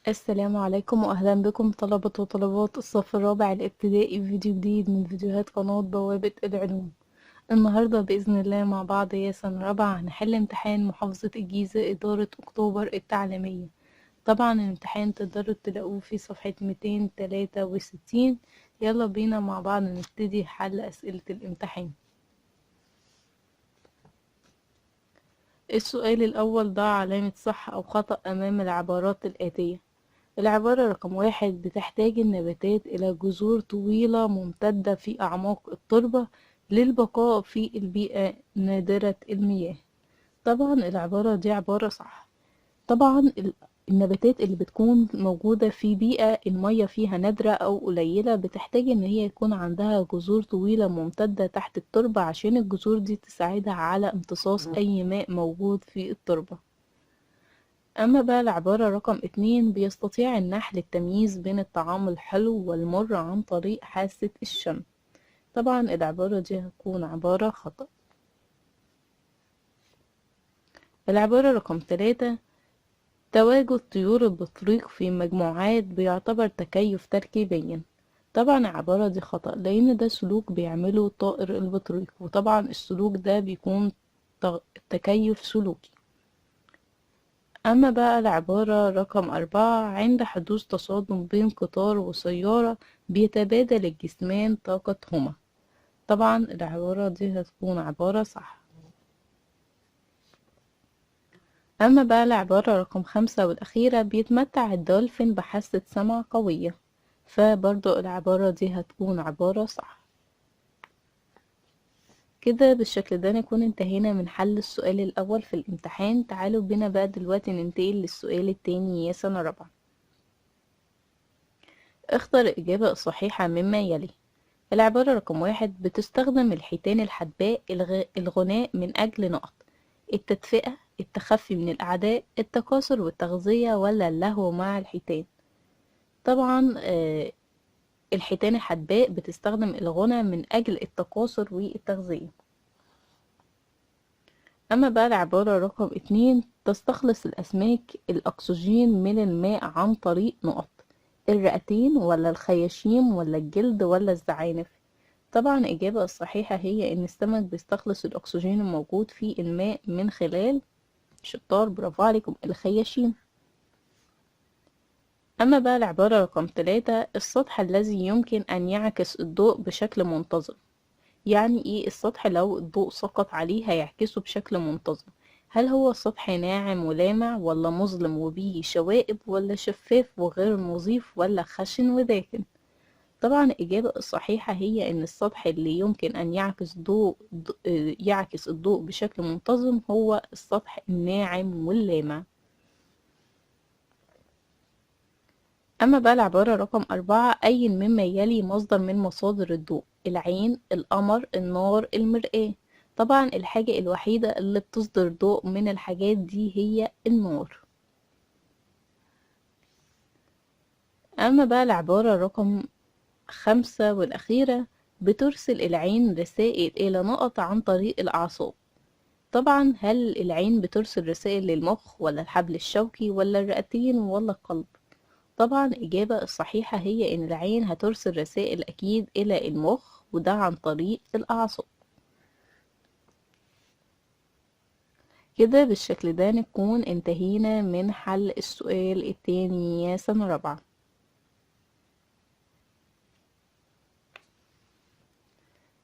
السلام عليكم واهلا بكم طلبة وطلبات الصف الرابع الابتدائي في فيديو جديد من فيديوهات قناة بوابة العلوم. النهاردة بإذن الله مع بعض يا سنة رابعة هنحل امتحان محافظة الجيزة إدارة أكتوبر التعليمية. طبعا الامتحان تقدروا تلاقوه في صفحة 263. يلا بينا مع بعض نبتدي حل أسئلة الامتحان. السؤال الأول ضع علامة صح أو خطأ أمام العبارات الآتية. العبارة رقم 1: بتحتاج النباتات إلى جذور طويلة ممتدة في أعماق التربة للبقاء في البيئة نادرة المياه. طبعا العبارة دي عبارة صح. طبعا النباتات اللي بتكون موجودة في بيئة المية فيها نادرة أو قليلة بتحتاج إن هي يكون عندها جذور طويلة ممتدة تحت التربة عشان الجذور دي تساعدها على امتصاص أي ماء موجود في التربة. أما بقى العبارة رقم 2: بيستطيع النحل التمييز بين الطعام الحلو والمر عن طريق حاسة الشم. طبعا العبارة دي هتكون عبارة خطأ. العبارة رقم 3: تواجد طيور البطريق في مجموعات بيعتبر تكيف تركيبيا. طبعا العبارة دي خطأ لأن ده سلوك بيعمله طائر البطريق، وطبعا السلوك ده بيكون تكيف سلوكي. أما بقى العبارة رقم 4: عند حدوث تصادم بين قطار وسيارة بيتبادل الجسمان طاقتهما. طبعا العبارة دي هتكون عبارة صح. أما بقى العبارة رقم 5 والأخيرة: بيتمتع الدولفين بحاسة سمع قوية. فبرضو العبارة دي هتكون عبارة صح. كده بالشكل ده نكون انتهينا من حل السؤال الأول في الامتحان. تعالوا بينا بقى دلوقتي ننتقل للسؤال التاني يا سنة رابعة. اختر الإجابة الصحيحة مما يلي. العبارة رقم 1: بتستخدم الحيتان الحدباء الغناء من أجل نقط التدفئة، التخفي من الأعداء، التكاثر والتغذية، ولا اللهو مع الحيتان. طبعا الحيتان الحدباء بتستخدم الغنى من أجل التكاثر والتغذية. أما بقى العبارة رقم 2: تستخلص الأسماك الأكسجين من الماء عن طريق نقط الرئتين، ولا الخياشيم، ولا الجلد، ولا الزعانف. طبعا الإجابة الصحيحة هي إن السمك بيستخلص الأكسجين الموجود في الماء من خلال شطار، برافو عليكم، الخياشيم. أما بقى العبارة رقم 3: السطح الذي يمكن أن يعكس الضوء بشكل منتظم. يعني إيه السطح لو الضوء سقط عليه هيعكسه بشكل منتظم؟ هل هو السطح ناعم ولامع، ولا مظلم وبيه شوائب، ولا شفاف وغير نظيف، ولا خشن وداكن؟ طبعا الإجابة الصحيحة هي إن السطح اللي يمكن أن يعكس الضوء بشكل منتظم هو السطح الناعم واللامع. أما بقى العبارة رقم 4: أي مما يلي مصدر من مصادر الضوء؟ العين، القمر، النار، المرآة. طبعا الحاجة الوحيدة اللي بتصدر ضوء من الحاجات دي هي النار. أما بقى العبارة رقم 5 والأخيرة: بترسل العين رسائل إلى نقط عن طريق الأعصاب. طبعا هل العين بترسل رسائل للمخ، ولا الحبل الشوكي، ولا الرئتين، ولا القلب؟ طبعا الإجابة الصحيحة هي إن العين هترسل رسائل أكيد إلى المخ، وده عن طريق الأعصاب. كده بالشكل ده نكون انتهينا من حل السؤال التاني يا سنة رابعة.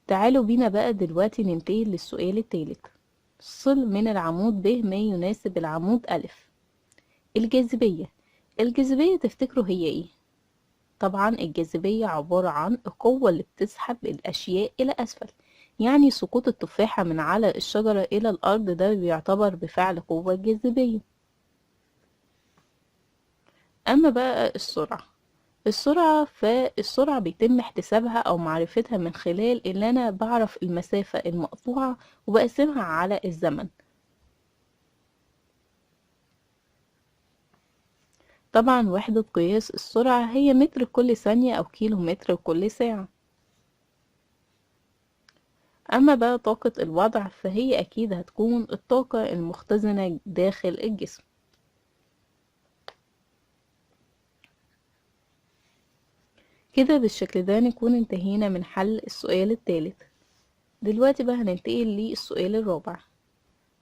تعالوا بينا بقى دلوقتي ننتقل للسؤال التالت. صل من العمود ب ما يناسب العمود أ. الجاذبية. الجاذبية تفتكروا هي ايه؟ طبعا الجاذبية عبارة عن القوة اللي بتسحب الأشياء إلى أسفل. يعني سقوط التفاحة من على الشجرة إلى الأرض ده بيعتبر بفعل قوة جاذبية. أما بقى فالسرعة بيتم احتسابها أو معرفتها من خلال إن أنا بعرف المسافة المقطوعة وبقسمها على الزمن. طبعا وحدة قياس السرعة هي متر كل ثانية أو كيلو متر كل ساعة. أما بقى طاقة الوضع فهي أكيد هتكون الطاقة المختزنة داخل الجسم. كده بالشكل ده نكون انتهينا من حل السؤال الثالث. دلوقتي بقى هننتقل للسؤال الرابع.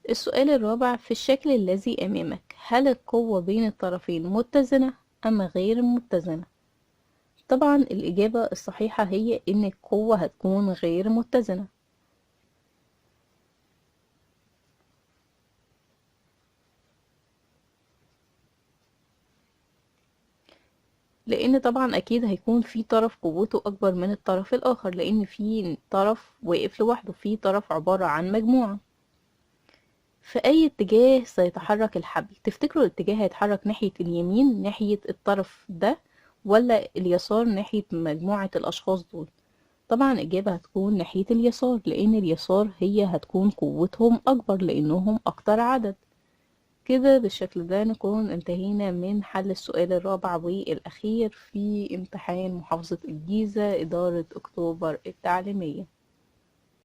السؤال الرابع: في الشكل الذي أمامك هل القوة بين الطرفين متزنة أم غير متزنة؟ طبعا الإجابة الصحيحة هي إن القوة هتكون غير متزنة، لأن طبعا أكيد هيكون في طرف قوته أكبر من الطرف الآخر، لأن في طرف واقف لوحده، في طرف عبارة عن مجموعة. في أي اتجاه سيتحرك الحبل؟ تفتكروا الاتجاه هيتحرك ناحية اليمين ناحية الطرف ده، ولا اليسار ناحية مجموعة الأشخاص دول؟ طبعا الإجابة هتكون ناحية اليسار، لأن اليسار هي هتكون قوتهم أكبر لأنهم أكتر عدد. كده بالشكل ده نكون انتهينا من حل السؤال الرابع والأخير في امتحان محافظة الجيزة إدارة أكتوبر التعليمية.